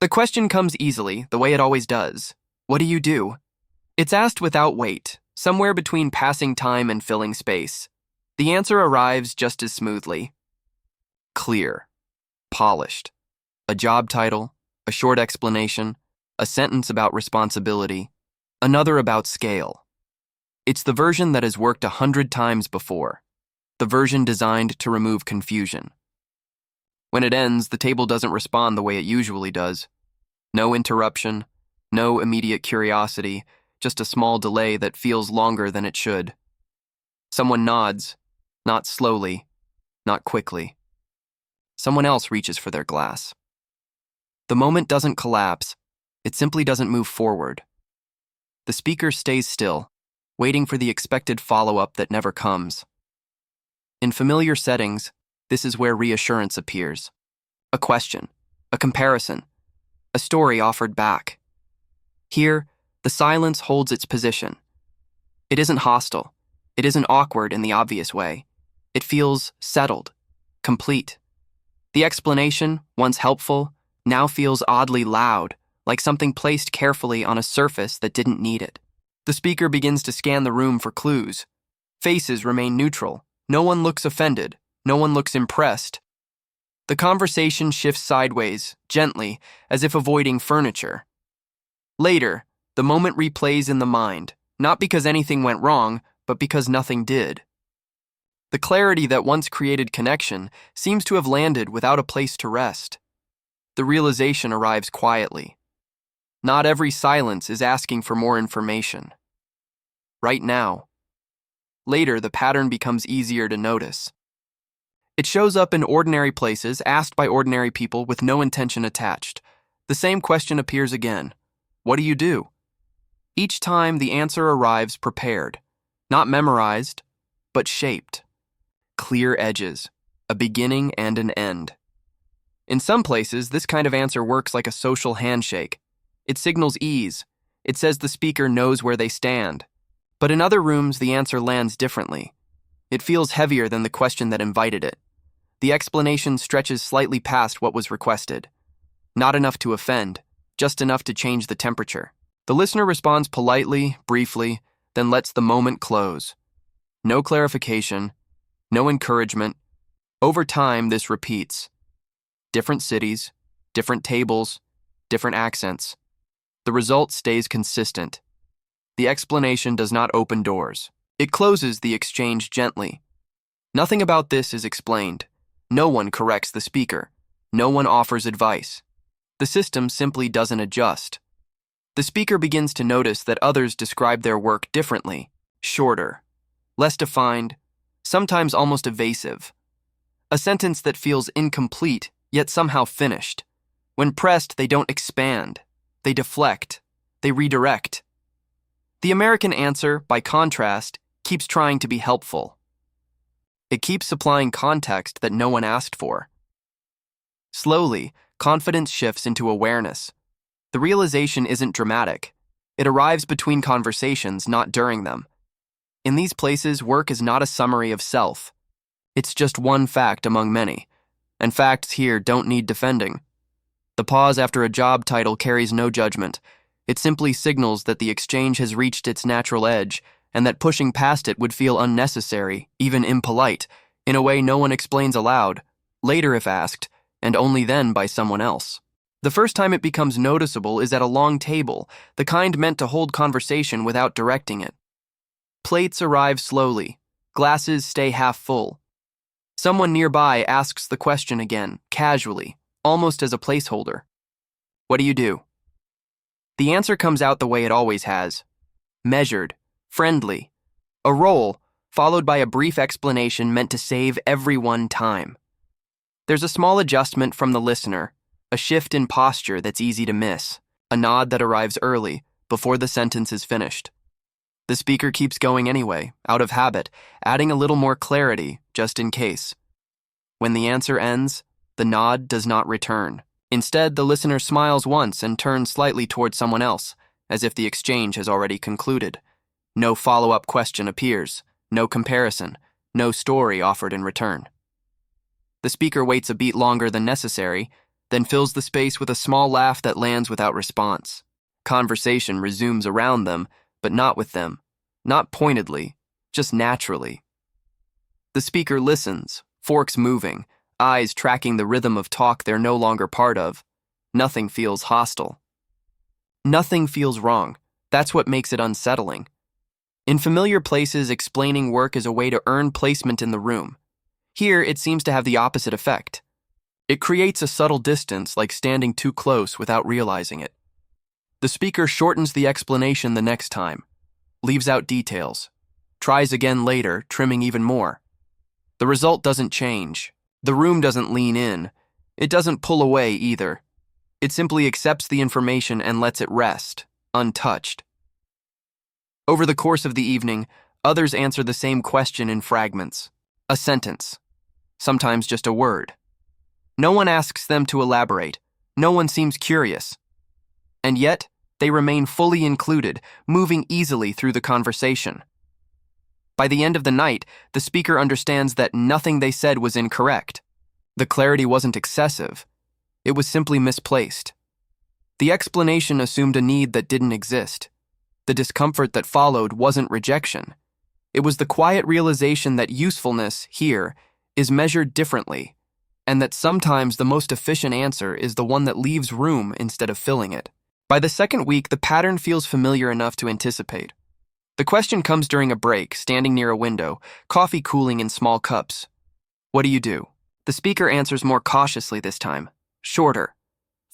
The question comes easily, the way it always does. What do you do? It's asked without weight, somewhere between passing time and filling space. The answer arrives just as smoothly. Clear. Polished. A job title, a short explanation, a sentence about responsibility, another about scale. It's the version that has worked 100 times before, the version designed to remove confusion. When it ends, the table doesn't respond the way it usually does. No interruption, no immediate curiosity, just a small delay that feels longer than it should. Someone nods, not slowly, not quickly. Someone else reaches for their glass. The moment doesn't collapse, it simply doesn't move forward. The speaker stays still, waiting for the expected follow-up that never comes. In familiar settings, this is where reassurance appears. A question, a comparison, a story offered back. Here, the silence holds its position. It isn't hostile. It isn't awkward in the obvious way. It feels settled, complete. The explanation, once helpful, now feels oddly loud, like something placed carefully on a surface that didn't need it. The speaker begins to scan the room for clues. Faces remain neutral. No one looks offended. No one looks impressed. The conversation shifts sideways, gently, as if avoiding furniture. Later, the moment replays in the mind, not because anything went wrong, but because nothing did. The clarity that once created connection seems to have landed without a place to rest. The realization arrives quietly. Not every silence is asking for more information. Right now. Later, the pattern becomes easier to notice. It shows up in ordinary places, asked by ordinary people with no intention attached. The same question appears again. What do you do? Each time, the answer arrives prepared, not memorized, but shaped. Clear edges, a beginning and an end. In some places, this kind of answer works like a social handshake. It signals ease. It says the speaker knows where they stand. But in other rooms, the answer lands differently. It feels heavier than the question that invited it. The explanation stretches slightly past what was requested. Not enough to offend, just enough to change the temperature. The listener responds politely, briefly, then lets the moment close. No clarification, no encouragement. Over time, this repeats. Different cities, different tables, different accents. The result stays consistent. The explanation does not open doors. It closes the exchange gently. Nothing about this is explained. No one corrects the speaker. No one offers advice. The system simply doesn't adjust. The speaker begins to notice that others describe their work differently, shorter, less defined, sometimes almost evasive. A sentence that feels incomplete, yet somehow finished. When pressed, they don't expand. They deflect. They redirect. The American answer, by contrast, keeps trying to be helpful. It keeps supplying context that no one asked for. Slowly, confidence shifts into awareness. The realization isn't dramatic. It arrives between conversations, not during them. In these places, work is not a summary of self. It's just one fact among many, and facts here don't need defending. The pause after a job title carries no judgment. It simply signals that the exchange has reached its natural edge, and that pushing past it would feel unnecessary, even impolite, in a way no one explains aloud, later if asked, and only then by someone else. The first time it becomes noticeable is at a long table, the kind meant to hold conversation without directing it. Plates arrive slowly. Glasses stay half full. Someone nearby asks the question again, casually, almost as a placeholder. What do you do? The answer comes out the way it always has. Measured, friendly. A roll, followed by a brief explanation meant to save everyone time. There's a small adjustment from the listener, a shift in posture that's easy to miss, a nod that arrives early, before the sentence is finished. The speaker keeps going anyway, out of habit, adding a little more clarity, just in case. When the answer ends, the nod does not return. Instead, the listener smiles once and turns slightly toward someone else, as if the exchange has already concluded. No follow-up question appears, no comparison, no story offered in return. The speaker waits a beat longer than necessary, then fills the space with a small laugh that lands without response. Conversation resumes around them, but not with them. Not pointedly, just naturally. The speaker listens, forks moving, eyes tracking the rhythm of talk they're no longer part of. Nothing feels hostile. Nothing feels wrong. That's what makes it unsettling. In familiar places, explaining work is a way to earn placement in the room. Here, it seems to have the opposite effect. It creates a subtle distance, like standing too close without realizing it. The speaker shortens the explanation the next time, leaves out details, tries again later, trimming even more. The result doesn't change. The room doesn't lean in. It doesn't pull away either. It simply accepts the information and lets it rest, untouched. Over the course of the evening, others answer the same question in fragments. A sentence. Sometimes just a word. No one asks them to elaborate. No one seems curious. And yet, they remain fully included, moving easily through the conversation. By the end of the night, the speaker understands that nothing they said was incorrect. The clarity wasn't excessive. It was simply misplaced. The explanation assumed a need that didn't exist. The discomfort that followed wasn't rejection. It was the quiet realization that usefulness, here, is measured differently, and that sometimes the most efficient answer is the one that leaves room instead of filling it. By the second week, the pattern feels familiar enough to anticipate. The question comes during a break, standing near a window, coffee cooling in small cups. What do? The speaker answers more cautiously this time. Shorter.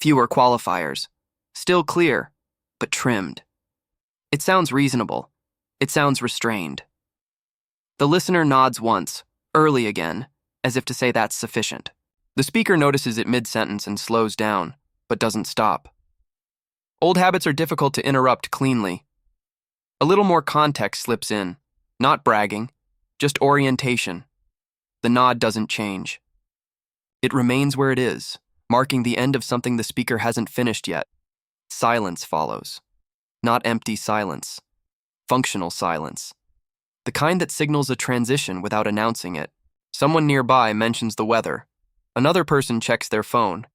Fewer qualifiers. Still clear, but trimmed. It sounds reasonable. It sounds restrained. The listener nods once, early again, as if to say that's sufficient. The speaker notices it mid-sentence and slows down, but doesn't stop. Old habits are difficult to interrupt cleanly. A little more context slips in, not bragging, just orientation. The nod doesn't change. It remains where it is, marking the end of something the speaker hasn't finished yet. Silence follows. Not empty silence. Functional silence. The kind that signals a transition without announcing it. Someone nearby mentions the weather. Another person checks their phone.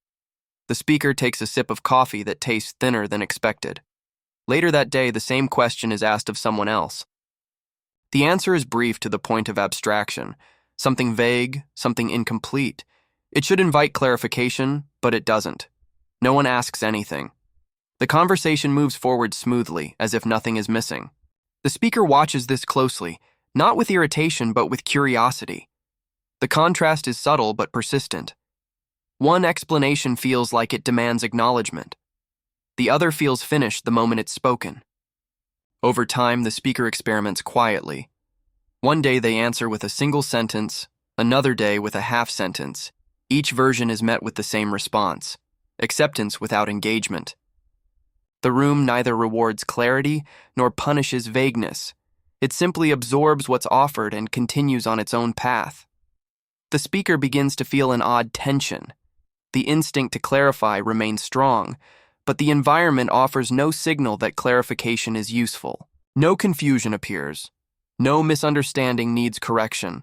The speaker takes a sip of coffee that tastes thinner than expected. Later that day, the same question is asked of someone else. The answer is brief to the point of abstraction. Something vague, something incomplete. It should invite clarification, but it doesn't. No one asks anything. The conversation moves forward smoothly, as if nothing is missing. The speaker watches this closely, not with irritation but with curiosity. The contrast is subtle but persistent. One explanation feels like it demands acknowledgement. The other feels finished the moment it's spoken. Over time, the speaker experiments quietly. One day they answer with a single sentence, another day with a half sentence. Each version is met with the same response: acceptance without engagement. The room neither rewards clarity nor punishes vagueness. It simply absorbs what's offered and continues on its own path. The speaker begins to feel an odd tension. The instinct to clarify remains strong, but the environment offers no signal that clarification is useful. No confusion appears. No misunderstanding needs correction.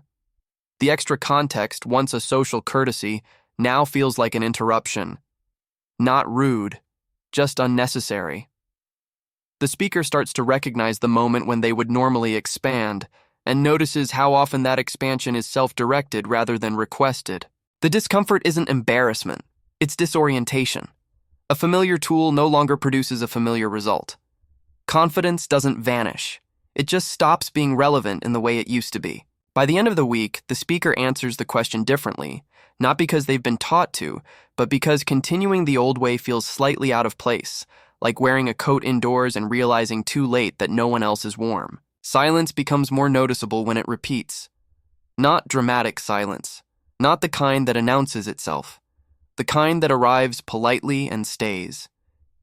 The extra context, once a social courtesy, now feels like an interruption. Not rude, just unnecessary. The speaker starts to recognize the moment when they would normally expand, and notices how often that expansion is self-directed rather than requested. The discomfort isn't embarrassment, it's disorientation. A familiar tool no longer produces a familiar result. Confidence doesn't vanish. It just stops being relevant in the way it used to be. By the end of the week, the speaker answers the question differently, not because they've been taught to, but because continuing the old way feels slightly out of place, like wearing a coat indoors and realizing too late that no one else is warm. Silence becomes more noticeable when it repeats. Not dramatic silence, not the kind that announces itself, the kind that arrives politely and stays.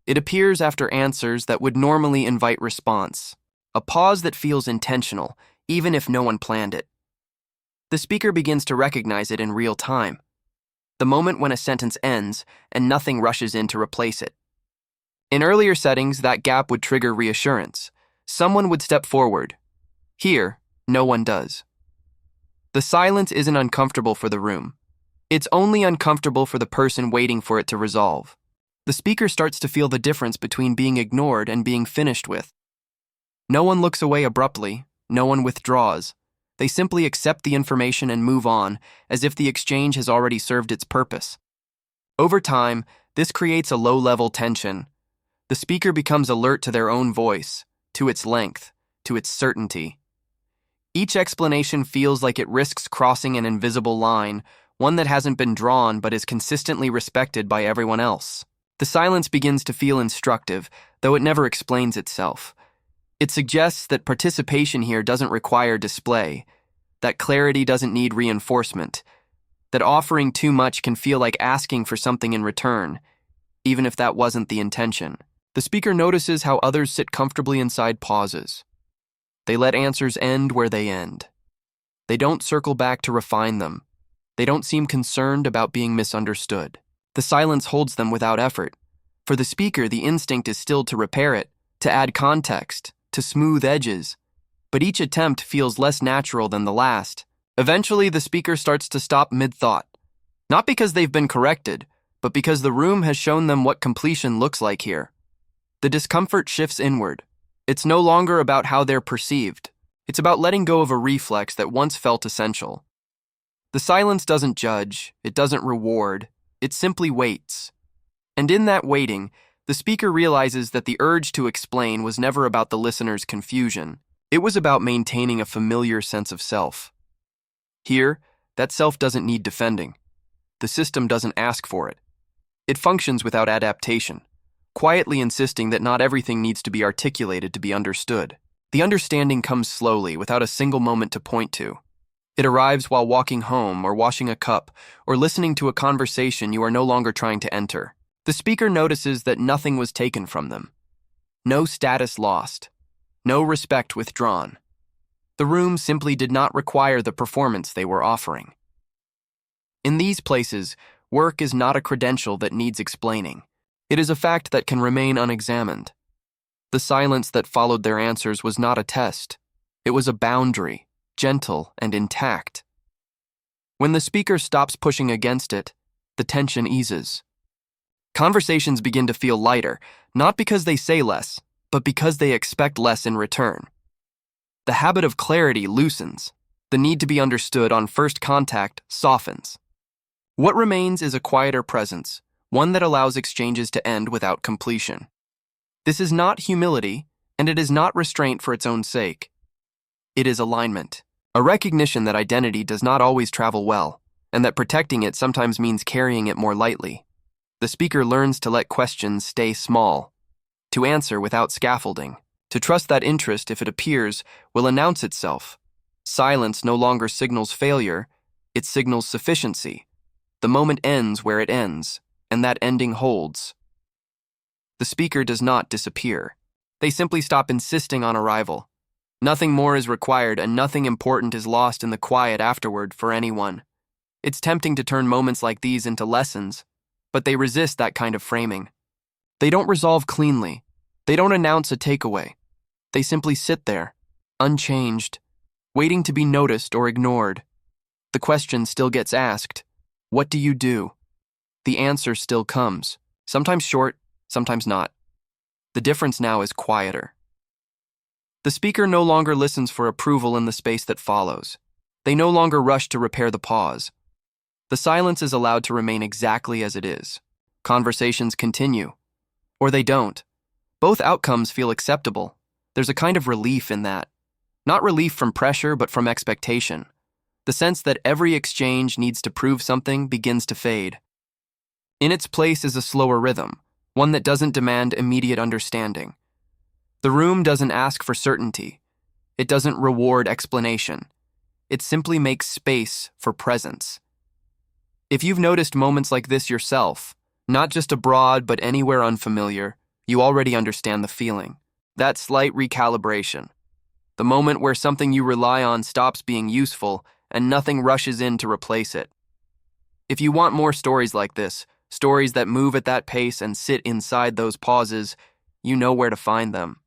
It appears after answers that would normally invite response, a pause that feels intentional, even if no one planned it. The speaker begins to recognize it in real time, the moment when a sentence ends and nothing rushes in to replace it. In earlier settings, that gap would trigger reassurance. Someone would step forward. Here, no one does. The silence isn't uncomfortable for the room. It's only uncomfortable for the person waiting for it to resolve. The speaker starts to feel the difference between being ignored and being finished with. No one looks away abruptly, no one withdraws. They simply accept the information and move on, as if the exchange has already served its purpose. Over time, this creates a low-level tension. The speaker becomes alert to their own voice, to its length, to its certainty. Each explanation feels like it risks crossing an invisible line, one that hasn't been drawn but is consistently respected by everyone else. The silence begins to feel instructive, though it never explains itself. It suggests that participation here doesn't require display, that clarity doesn't need reinforcement, that offering too much can feel like asking for something in return, even if that wasn't the intention. The speaker notices how others sit comfortably inside pauses. They let answers end where they end. They don't circle back to refine them. They don't seem concerned about being misunderstood. The silence holds them without effort. For the speaker, the instinct is still to repair it, to add context, to smooth edges. But each attempt feels less natural than the last. Eventually, the speaker starts to stop mid-thought. Not because they've been corrected, but because the room has shown them what completion looks like here. The discomfort shifts inward. It's no longer about how they're perceived. It's about letting go of a reflex that once felt essential. The silence doesn't judge, it doesn't reward, it simply waits. And in that waiting, the speaker realizes that the urge to explain was never about the listener's confusion. It was about maintaining a familiar sense of self. Here, that self doesn't need defending. The system doesn't ask for it. It functions without adaptation, quietly insisting that not everything needs to be articulated to be understood. The understanding comes slowly, without a single moment to point to. It arrives while walking home, or washing a cup, or listening to a conversation you are no longer trying to enter. The speaker notices that nothing was taken from them. No status lost. No respect withdrawn. The room simply did not require the performance they were offering. In these places, work is not a credential that needs explaining. It is a fact that can remain unexamined. The silence that followed their answers was not a test. It was a boundary, gentle and intact. When the speaker stops pushing against it, the tension eases. Conversations begin to feel lighter, not because they say less, but because they expect less in return. The habit of clarity loosens. The need to be understood on first contact softens. What remains is a quieter presence, one that allows exchanges to end without completion. This is not humility, and it is not restraint for its own sake. It is alignment, a recognition that identity does not always travel well, and that protecting it sometimes means carrying it more lightly. The speaker learns to let questions stay small, to answer without scaffolding, to trust that interest, if it appears, will announce itself. Silence no longer signals failure, it signals sufficiency. The moment ends where it ends, and that ending holds. The speaker does not disappear. They simply stop insisting on arrival. Nothing more is required, and nothing important is lost in the quiet afterward for anyone. It's tempting to turn moments like these into lessons, but they resist that kind of framing. They don't resolve cleanly. They don't announce a takeaway. They simply sit there, unchanged, waiting to be noticed or ignored. The question still gets asked, "What do you do?" The answer still comes, sometimes short, sometimes not. The difference now is quieter. The speaker no longer listens for approval in the space that follows. They no longer rush to repair the pause. The silence is allowed to remain exactly as it is. Conversations continue, or they don't. Both outcomes feel acceptable. There's a kind of relief in that. Not relief from pressure, but from expectation. The sense that every exchange needs to prove something begins to fade. In its place is a slower rhythm, one that doesn't demand immediate understanding. The room doesn't ask for certainty. It doesn't reward explanation. It simply makes space for presence. If you've noticed moments like this yourself, not just abroad but anywhere unfamiliar, you already understand the feeling. That slight recalibration. The moment where something you rely on stops being useful and nothing rushes in to replace it. If you want more stories like this, stories that move at that pace and sit inside those pauses, you know where to find them.